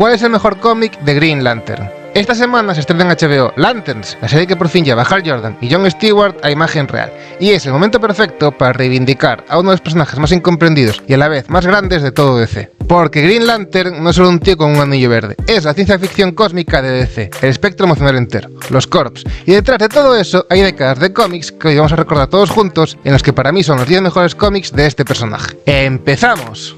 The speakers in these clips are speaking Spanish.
¿Cuál es el mejor cómic de Green Lantern? Esta semana se estrena en HBO Lanterns, la serie que por fin lleva a Hal Jordan y John Stewart a imagen real, y es el momento perfecto para reivindicar a uno de los personajes más incomprendidos y a la vez más grandes de todo DC. Porque Green Lantern no es solo un tío con un anillo verde, es la ciencia ficción cósmica de DC, el espectro emocional entero, los Corps, y detrás de todo eso hay décadas de cómics que hoy vamos a recordar todos juntos, en los que para mí son los 10 mejores cómics de este personaje. ¡Empezamos!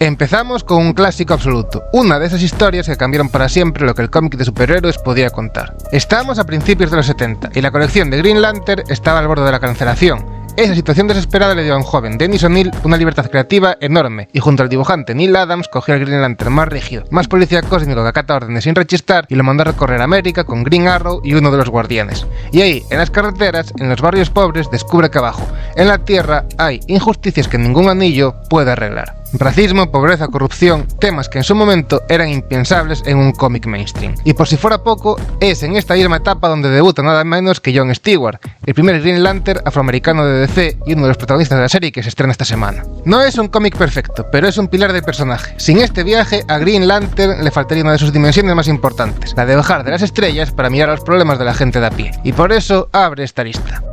Empezamos con un clásico absoluto, una de esas historias que cambiaron para siempre lo que el cómic de superhéroes podía contar. Estábamos a principios de los 70 y la colección de Green Lantern estaba al borde de la cancelación. Esa situación desesperada le dio a un joven Dennis O'Neil una libertad creativa enorme y junto al dibujante Neil Adams cogió el Green Lantern más rígido, más policía cósmico que acata órdenes sin rechistar y lo mandó a recorrer América con Green Arrow y uno de los Guardianes. Y ahí, en las carreteras, en los barrios pobres, descubre que abajo, en la Tierra, hay injusticias que ningún anillo puede arreglar. Racismo, pobreza, corrupción, temas que en su momento eran impensables en un cómic mainstream. Y por si fuera poco, es en esta misma etapa donde debuta nada menos que John Stewart, el primer Green Lantern afroamericano de DC y uno de los protagonistas de la serie que se estrena esta semana. No es un cómic perfecto, pero es un pilar del personaje. Sin este viaje, a Green Lantern le faltaría una de sus dimensiones más importantes, la de bajar de las estrellas para mirar a los problemas de la gente de a pie. Y por eso abre esta lista.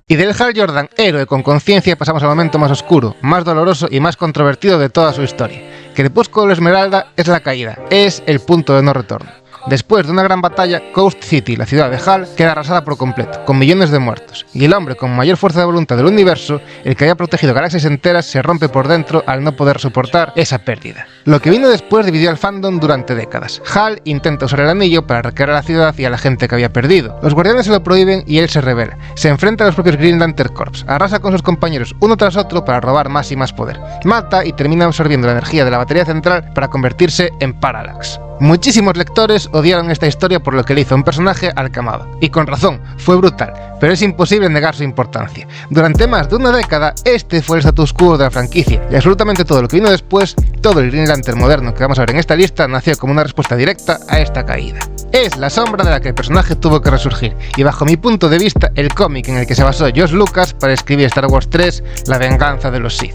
Y del Hal Jordan, héroe con conciencia, pasamos al momento más oscuro, más doloroso y más controvertido de toda su historia. Crepúsculo Esmeralda es la caída, es el punto de no retorno. Después de una gran batalla, Coast City, la ciudad de Hal, queda arrasada por completo, con millones de muertos, y el hombre con mayor fuerza de voluntad del universo, el que había protegido galaxias enteras, se rompe por dentro al no poder soportar esa pérdida. Lo que vino después dividió al fandom durante décadas. Hal intenta usar el anillo para recrear a la ciudad y a la gente que había perdido. Los guardianes se lo prohíben y él se rebela. Se enfrenta a los propios Green Lantern Corps, arrasa con sus compañeros uno tras otro para robar más y más poder. Mata y termina absorbiendo la energía de la batería central para convertirse en Parallax. Muchísimos lectores odiaron esta historia por lo que le hizo a un personaje al que amaba. Y con razón, fue brutal, pero es imposible negar su importancia. Durante más de una década, este fue el status quo de la franquicia, y absolutamente todo lo que vino después, todo el Green Lantern moderno que vamos a ver en esta lista, nació como una respuesta directa a esta caída. Es la sombra de la que el personaje tuvo que resurgir, y bajo mi punto de vista, el cómic en el que se basó George Lucas para escribir Star Wars 3, La venganza de los Sith.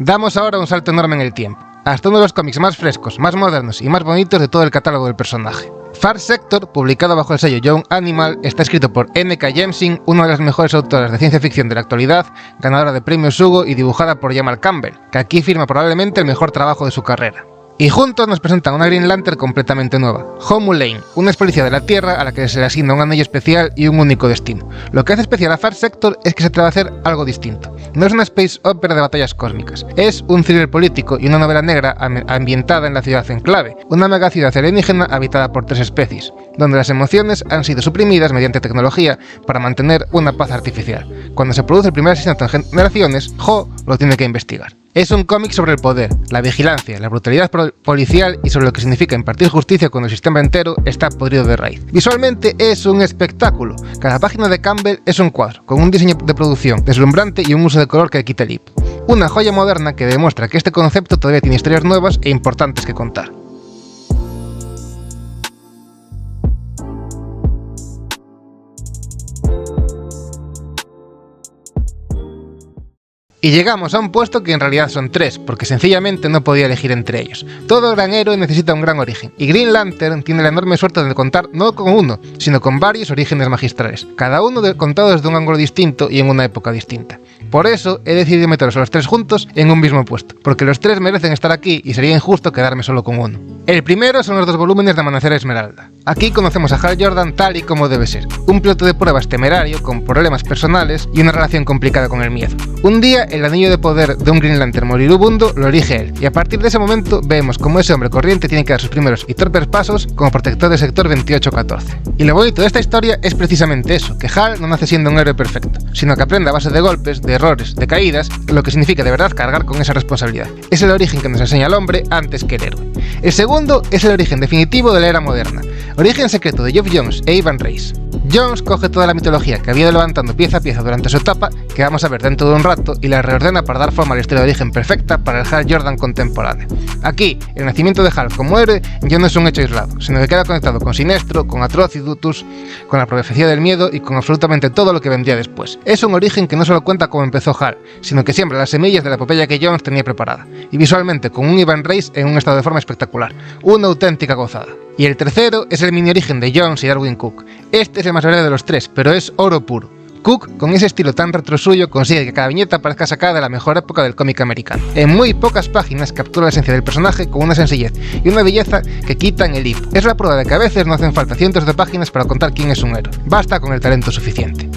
Damos ahora un salto enorme en el tiempo, hasta uno de los cómics más frescos, más modernos y más bonitos de todo el catálogo del personaje. Far Sector, publicado bajo el sello Young Animal, está escrito por N.K. Jemisin, una de las mejores autoras de ciencia ficción de la actualidad, ganadora de premios Hugo y dibujada por Jamal Campbell, que aquí firma probablemente el mejor trabajo de su carrera. Y juntos nos presentan una Green Lantern completamente nueva, Homu Lane, una ex policía de la Tierra a la que se le asigna un anillo especial y un único destino. Lo que hace especial a Far Sector es que se atreve a hacer algo distinto. No es una space opera de batallas cósmicas, es un thriller político y una novela negra ambientada en la ciudad enclave, una mega ciudad alienígena habitada por 3 especies, donde las emociones han sido suprimidas mediante tecnología para mantener una paz artificial. Cuando se produce el primer asesinato en generaciones, Ho lo tiene que investigar. Es un cómic sobre el poder, la vigilancia, la brutalidad policial y sobre lo que significa impartir justicia cuando el sistema entero está podrido de raíz. Visualmente es un espectáculo. Cada página de Campbell es un cuadro, con un diseño de producción deslumbrante y un uso de color que quita el hipo. Una joya moderna que demuestra que este concepto todavía tiene historias nuevas e importantes que contar. Y llegamos a un puesto que en realidad son 3, porque sencillamente no podía elegir entre ellos. Todo gran héroe necesita un gran origen, y Green Lantern tiene la enorme suerte de contar no con uno, sino con varios orígenes magistrales, cada uno contado desde un ángulo distinto y en una época distinta. Por eso he decidido meterlos a los 3 juntos en un mismo puesto, porque los 3 merecen estar aquí y sería injusto quedarme solo con uno. El primero son los 2 volúmenes de Amanecer Esmeralda. Aquí conocemos a Hal Jordan tal y como debe ser, un piloto de pruebas temerario, con problemas personales y una relación complicada con el miedo. Un día, el anillo de poder de un Green Lantern moribundo lo elige él, y a partir de ese momento vemos cómo ese hombre corriente tiene que dar sus primeros y torpes pasos como protector del sector 2814. Y lo bonito de esta historia es precisamente eso, que Hal no nace siendo un héroe perfecto, sino que aprende a base de golpes, de errores, de caídas, lo que significa de verdad cargar con esa responsabilidad. Es el origen que nos enseña el hombre antes que el héroe. El segundo es el origen definitivo de la era moderna, origen secreto de Geoff Johns e Ivan Reis. Jones coge toda la mitología que había ido levantando pieza a pieza durante su etapa, que vamos a ver dentro de un rato, y la reordena para dar forma a la historia de origen perfecta para el Hal Jordan contemporáneo. Aquí, el nacimiento de Hal como héroe ya no es un hecho aislado, sino que queda conectado con Sinestro, con Atrocitus, con la profecía del miedo y con absolutamente todo lo que vendría después. Es un origen que no solo cuenta cómo empezó Hal, sino que siembra las semillas de la epopeya que Jones tenía preparada, y visualmente con un Ivan Reis en un estado de forma espectacular, una auténtica gozada. Y el tercero es el mini origen de Jones y Darwyn Cooke. Este es el más breve de los tres, pero es oro puro. Cooke, con ese estilo tan retro suyo, consigue que cada viñeta parezca sacada de la mejor época del cómic americano. En muy pocas páginas captura la esencia del personaje con una sencillez y una belleza que quitan el hipo. Es la prueba de que a veces no hacen falta cientos de páginas para contar quién es un héroe. Basta con el talento suficiente.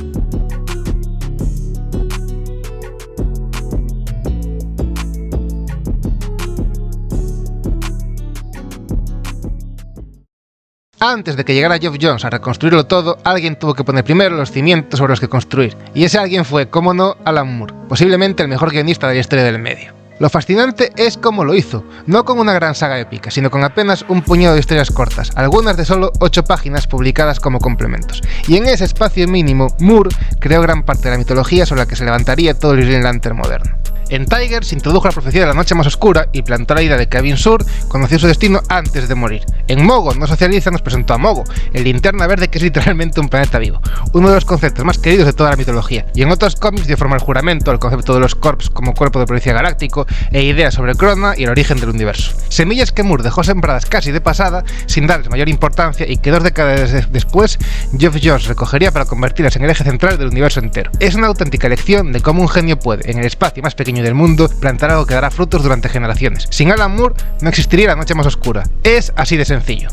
Antes de que llegara Geoff Johns a reconstruirlo todo, alguien tuvo que poner primero los cimientos sobre los que construir, y ese alguien fue, como no, Alan Moore, posiblemente el mejor guionista de la historia del medio. Lo fascinante es cómo lo hizo, no con una gran saga épica, sino con apenas un puñado de historias cortas, algunas de solo 8 páginas publicadas como complementos. Y en ese espacio mínimo, Moore creó gran parte de la mitología sobre la que se levantaría todo el Green Lantern moderno. En Tiger se introdujo la profecía de la noche más oscura y plantó la idea de que Abin Sur conoció su destino antes de morir. En Mogo no socializa nos presentó a Mogo, el linterna verde que es literalmente un planeta vivo, uno de los conceptos más queridos de toda la mitología, y en otros cómics dio forma al juramento, al concepto de los Corps como cuerpo de policía galáctico e ideas sobre Krona y el origen del universo. Semillas que Moore dejó sembradas casi de pasada, sin darles mayor importancia, y que 2 décadas después Geoff Johns recogería para convertirlas en el eje central del universo entero. Es una auténtica lección de cómo un genio puede, en el espacio más pequeño del mundo, plantar algo que dará frutos durante generaciones. Sin Alan Moore no existiría la noche más oscura. Es así de sencillo.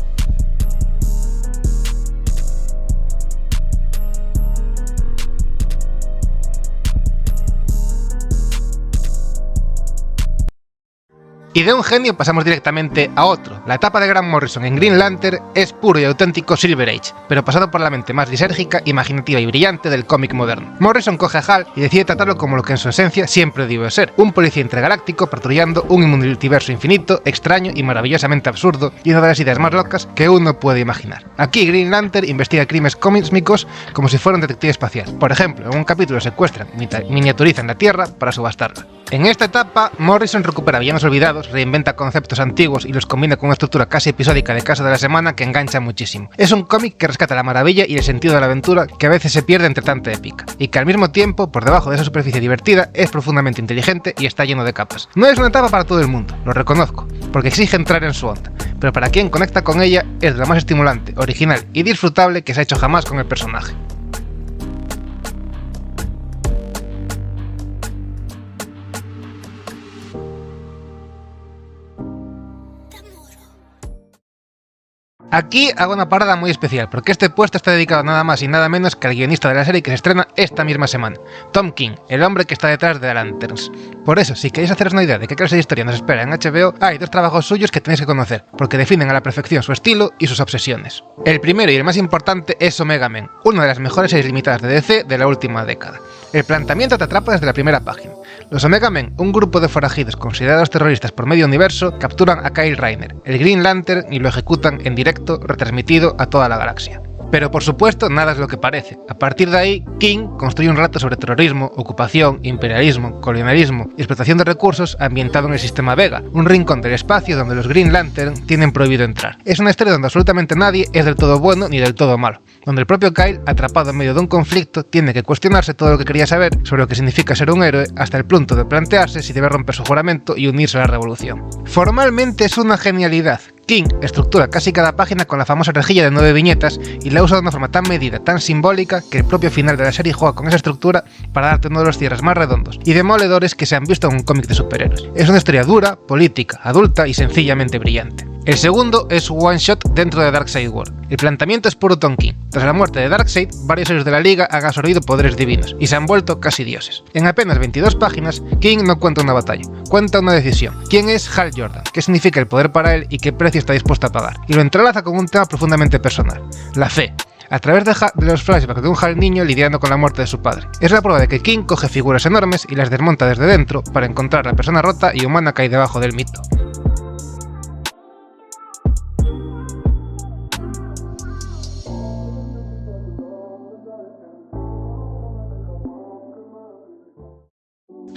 Y de un genio pasamos directamente a otro. La etapa de Grant Morrison en Green Lantern es puro y auténtico Silver Age, pero pasado por la mente más lisérgica, imaginativa y brillante del cómic moderno. Morrison coge a Hal y decide tratarlo como lo que en su esencia siempre debió ser, un policía intergaláctico patrullando un multiverso infinito, extraño y maravillosamente absurdo, y una de las ideas más locas que uno puede imaginar. Aquí Green Lantern investiga crímenes cósmicos como si fuera un detective espacial. Por ejemplo, en un capítulo secuestran y miniaturizan la Tierra para subastarla. En esta etapa, Morrison recupera villanos olvidados, reinventa conceptos antiguos y los combina con una estructura casi episódica de Caso de la Semana que engancha muchísimo. Es un cómic que rescata la maravilla y el sentido de la aventura que a veces se pierde entre tanta épica, y que al mismo tiempo, por debajo de esa superficie divertida, es profundamente inteligente y está lleno de capas. No es una etapa para todo el mundo, lo reconozco, porque exige entrar en su onda, pero para quien conecta con ella es de lo más estimulante, original y disfrutable que se ha hecho jamás con el personaje. Aquí hago una parada muy especial, porque este puesto está dedicado nada más y nada menos que al guionista de la serie que se estrena esta misma semana, Tom King, el hombre que está detrás de The Lanterns. Por eso, si queréis haceros una idea de qué clase de historia nos espera en HBO, hay 2 trabajos suyos que tenéis que conocer, porque definen a la perfección su estilo y sus obsesiones. El primero y el más importante es Omega Men, una de las mejores series limitadas de DC de la última década. El planteamiento te atrapa desde la primera página. Los Omega Men, un grupo de forajidos considerados terroristas por medio universo, capturan a Kyle Rayner, el Green Lantern, y lo ejecutan en directo, retransmitido a toda la galaxia. Pero por supuesto, nada es lo que parece. A partir de ahí, King construye un relato sobre terrorismo, ocupación, imperialismo, colonialismo y explotación de recursos ambientado en el sistema Vega, un rincón del espacio donde los Green Lantern tienen prohibido entrar. Es una historia donde absolutamente nadie es del todo bueno ni del todo malo, donde el propio Kyle, atrapado en medio de un conflicto, tiene que cuestionarse todo lo que quería saber sobre lo que significa ser un héroe, hasta el punto de plantearse si debe romper su juramento y unirse a la revolución. Formalmente es una genialidad. King estructura casi cada página con la famosa rejilla de 9 viñetas y la usa de una forma tan medida, tan simbólica, que el propio final de la serie juega con esa estructura para darte uno de los cierres más redondos y demoledores que se han visto en un cómic de superhéroes. Es una historia dura, política, adulta y sencillamente brillante. El segundo es un one shot dentro de Darkseid World. El planteamiento es puro Tom King. Tras la muerte de Darkseid, varios héroes de la Liga han absorbido poderes divinos y se han vuelto casi dioses. En apenas 22 páginas, King no cuenta una batalla, cuenta una decisión. ¿Quién es Hal Jordan? ¿Qué significa el poder para él y qué precio está dispuesto a pagar? Y lo entrelaza con un tema profundamente personal: la fe. A través de los flashbacks de un Hal niño lidiando con la muerte de su padre. Es la prueba de que King coge figuras enormes y las desmonta desde dentro para encontrar la persona rota y humana que hay debajo del mito.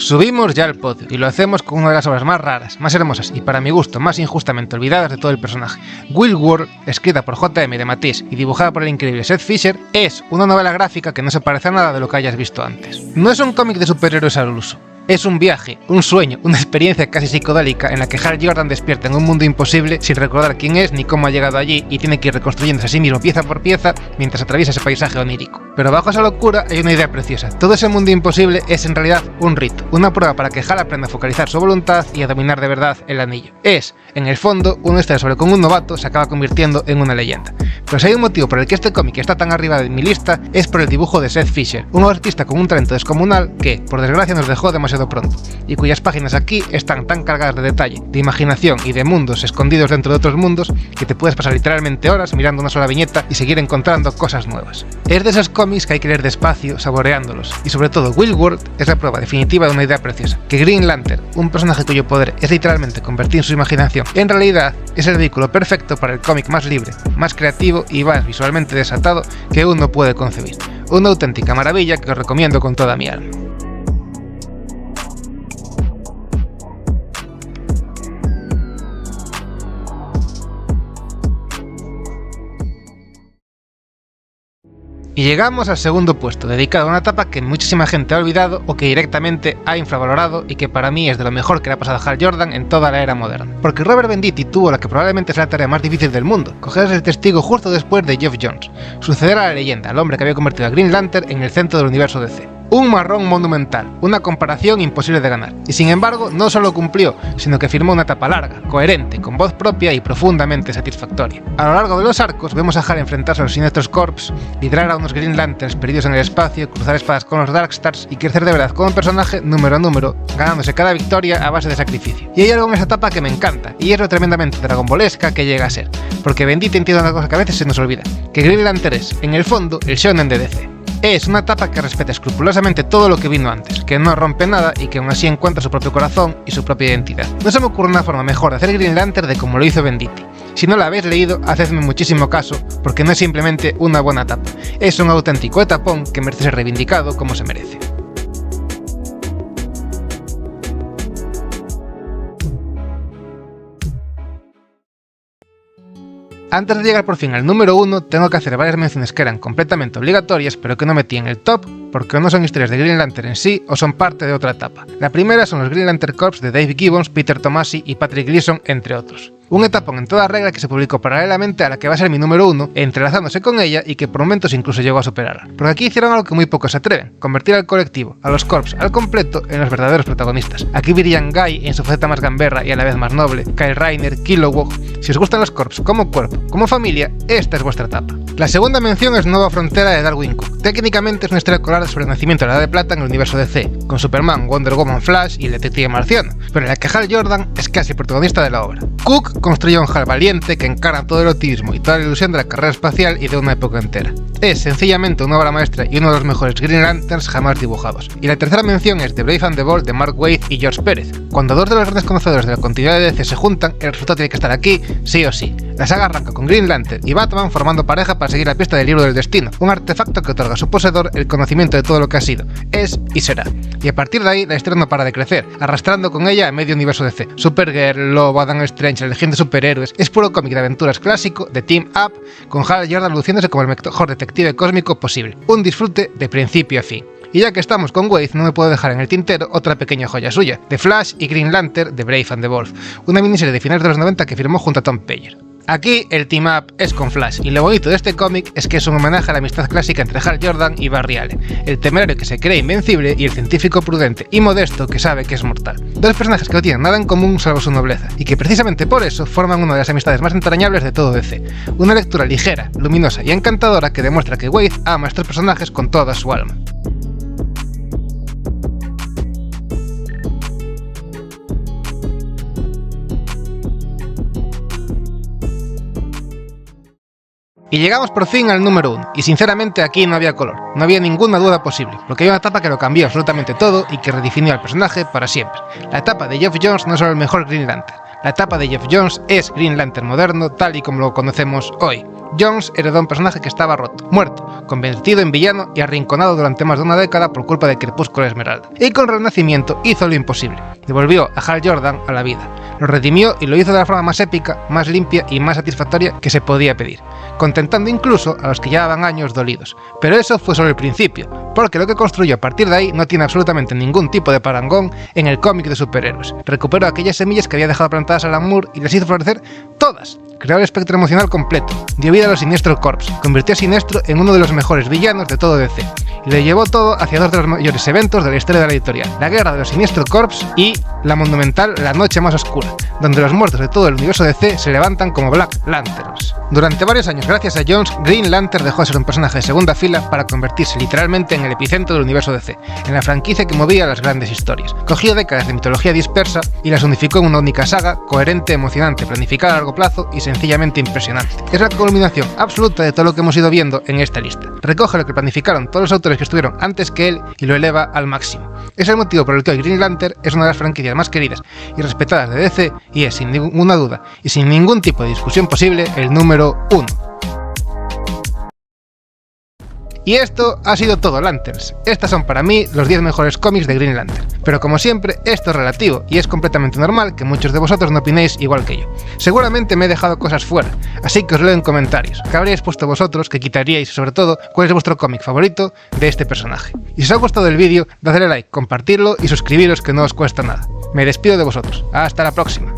Subimos ya al podio, y lo hacemos con una de las obras más raras, más hermosas y para mi gusto más injustamente olvidadas de todo el personaje. Will World, escrita por J.M. de Matisse y dibujada por el increíble Seth Fisher, es una novela gráfica que no se parece a nada de lo que hayas visto antes. No es un cómic de superhéroes al uso. Es un viaje, un sueño, una experiencia casi psicodélica en la que Hal Jordan despierta en un mundo imposible sin recordar quién es ni cómo ha llegado allí y tiene que ir reconstruyéndose a sí mismo pieza por pieza mientras atraviesa ese paisaje onírico. Pero bajo esa locura hay una idea preciosa. Todo ese mundo imposible es en realidad un rito, una prueba para que Hal aprenda a focalizar su voluntad y a dominar de verdad el anillo. Es, en el fondo, una historia sobre cómo un novato se acaba convirtiendo en una leyenda. Pero si hay un motivo por el que este cómic está tan arriba de mi lista, es por el dibujo de Seth Fisher, un artista con un talento descomunal que, por desgracia, nos dejó demasiado pronto, y cuyas páginas aquí están tan cargadas de detalle, de imaginación y de mundos escondidos dentro de otros mundos que te puedes pasar literalmente horas mirando una sola viñeta y seguir encontrando cosas nuevas. Es de esos cómics que hay que leer despacio, saboreándolos, y sobre todo Will World es la prueba definitiva de una idea preciosa, que Green Lantern, un personaje cuyo poder es literalmente convertir su imaginación en realidad, es el vehículo perfecto para el cómic más libre, más creativo y más visualmente desatado que uno puede concebir. Una auténtica maravilla que os recomiendo con toda mi alma. Y llegamos al segundo puesto, dedicado a una etapa que muchísima gente ha olvidado o que directamente ha infravalorado y que para mí es de lo mejor que le ha pasado a Hal Jordan en toda la era moderna. Porque Robert Venditti tuvo la que probablemente es la tarea más difícil del mundo, cogerse el testigo justo después de Geoff Johns, suceder a la leyenda, al hombre que había convertido a Green Lantern en el centro del universo DC. Un marrón monumental, una comparación imposible de ganar, y sin embargo no solo cumplió, sino que firmó una etapa larga, coherente, con voz propia y profundamente satisfactoria. A lo largo de los arcos vemos a Hal enfrentarse a los Sinestros Corps, liderar a unos Green Lanterns perdidos en el espacio, cruzar espadas con los Darkstars y crecer de verdad como personaje número a número, ganándose cada victoria a base de sacrificio. Y hay algo en esta etapa que me encanta, y es lo tremendamente dragonbolesca que llega a ser, porque Venditti entiende una cosa que a veces se nos olvida, que Green Lantern es, en el fondo, el shonen de DC. Es una etapa que respeta escrupulosamente todo lo que vino antes, que no rompe nada y que aún así encuentra su propio corazón y su propia identidad. No se me ocurre una forma mejor de hacer Green Lantern de como lo hizo Venditti. Si no la habéis leído, hacedme muchísimo caso, porque no es simplemente una buena etapa, es un auténtico etapón que merece ser reivindicado como se merece. Antes de llegar por fin al número 1, tengo que hacer varias menciones que eran completamente obligatorias, pero que no metí en el top, porque o no son historias de Green Lantern en sí, o son parte de otra etapa. La primera son los Green Lantern Corps de Dave Gibbons, Peter Tomasi y Patrick Gleason, entre otros. Un etapón en toda regla que se publicó paralelamente a la que va a ser mi número 1, entrelazándose con ella y que por momentos incluso llegó a superarla. Porque aquí hicieron algo que muy pocos se atreven, convertir al colectivo, a los Corps al completo, en los verdaderos protagonistas. Aquí verían Guy en su faceta más gamberra y a la vez más noble, Kyle Rayner, Kilowog. Si os gustan los Corps como cuerpo, como familia, esta es vuestra etapa. La segunda mención es Nueva Frontera de Darwyn Cooke. Técnicamente es una historia colada sobre el nacimiento de la Edad de Plata en el universo DC, con Superman, Wonder Woman, Flash y el detective marciano, pero en la que Hal Jordan es casi el protagonista de la obra. Cooke construyó un Hal valiente que encarna todo el optimismo y toda la ilusión de la carrera espacial y de una época entera. Es sencillamente una obra maestra y uno de los mejores Green Lanterns jamás dibujados. Y la tercera mención es The Brave and the Bold de Mark Waid y George Pérez. Cuando dos de los grandes conocedores de la continuidad de DC se juntan, el resultado tiene que estar aquí, sí o sí. La saga arranca con Green Lantern y Batman formando pareja para seguir la pista del libro del destino, un artefacto que otorga a su poseedor el conocimiento de todo lo que ha sido, es y será. Y a partir de ahí la historia no para de crecer, arrastrando con ella a medio universo DC. Supergirl, Lobo, Adam Strange, la legión de superhéroes, es puro cómic de aventuras clásico, de team up, con Hal Jordan luciéndose como el mejor detective cósmico posible. Un disfrute de principio a fin. Y ya que estamos con Waid, no me puedo dejar en el tintero otra pequeña joya suya, The Flash y Green Lantern de Brave and the Bold, una miniserie de finales de los 90 que firmó junto a Tom Peyer. Aquí el team up es con Flash, y lo bonito de este cómic es que es un homenaje a la amistad clásica entre Hal Jordan y Barry Allen, el temerario que se cree invencible y el científico prudente y modesto que sabe que es mortal. Dos personajes que no tienen nada en común salvo su nobleza, y que precisamente por eso forman una de las amistades más entrañables de todo DC. Una lectura ligera, luminosa y encantadora que demuestra que Waid ama a estos personajes con toda su alma. Y llegamos por fin al número 1, y sinceramente aquí no había color, no había ninguna duda posible, porque hay una etapa que lo cambió absolutamente todo y que redefinió al personaje para siempre. La etapa de Geoff Johns no es solo el mejor Green Lantern, la etapa de Geoff Johns es Green Lantern moderno tal y como lo conocemos hoy. Johns heredó un personaje que estaba roto, muerto, convertido en villano y arrinconado durante más de una década por culpa de Crepúsculo Esmeralda. Y con Renacimiento hizo lo imposible, devolvió a Hal Jordan a la vida, lo redimió y lo hizo de la forma más épica, más limpia y más satisfactoria que se podía pedir, contentando incluso a los que llevaban años dolidos. Pero eso fue solo el principio, porque lo que construyó a partir de ahí no tiene absolutamente ningún tipo de parangón en el cómic de superhéroes. Recuperó aquellas semillas que había dejado plantadas Alan Moore y las hizo florecer todas. Creó el espectro emocional completo, dio vida a los Sinestro Corps, convirtió a Sinestro en uno de los mejores villanos de todo DC, y lo llevó todo hacia dos de los mayores eventos de la historia de la editorial, la guerra de los Sinestro Corps y la monumental La Noche Más Oscura, donde los muertos de todo el universo DC se levantan como Black Lanterns. Durante varios años, gracias a Johns, Green Lantern dejó de ser un personaje de segunda fila para convertirse literalmente en el epicentro del universo DC, en la franquicia que movía las grandes historias. Cogió décadas de mitología dispersa y las unificó en una única saga, coherente, emocionante, planificada a largo plazo y sencillamente impresionante. Es la culminación absoluta de todo lo que hemos ido viendo en esta lista. Recoge lo que planificaron todos los autores que estuvieron antes que él y lo eleva al máximo. Es el motivo por el que hoy Green Lantern es una de las franquicias más queridas y respetadas de DC y es, sin ninguna duda y sin ningún tipo de discusión posible, el número 1. Y esto ha sido todo, Lanterns. Estas son para mí los 10 mejores cómics de Green Lantern. Pero como siempre, esto es relativo, y es completamente normal que muchos de vosotros no opinéis igual que yo. Seguramente me he dejado cosas fuera, así que os leo en comentarios. ¿Qué habríais puesto vosotros, que quitaríais y sobre todo, cuál es vuestro cómic favorito de este personaje? Y si os ha gustado el vídeo, dadle like, compartirlo y suscribiros que no os cuesta nada. Me despido de vosotros. Hasta la próxima.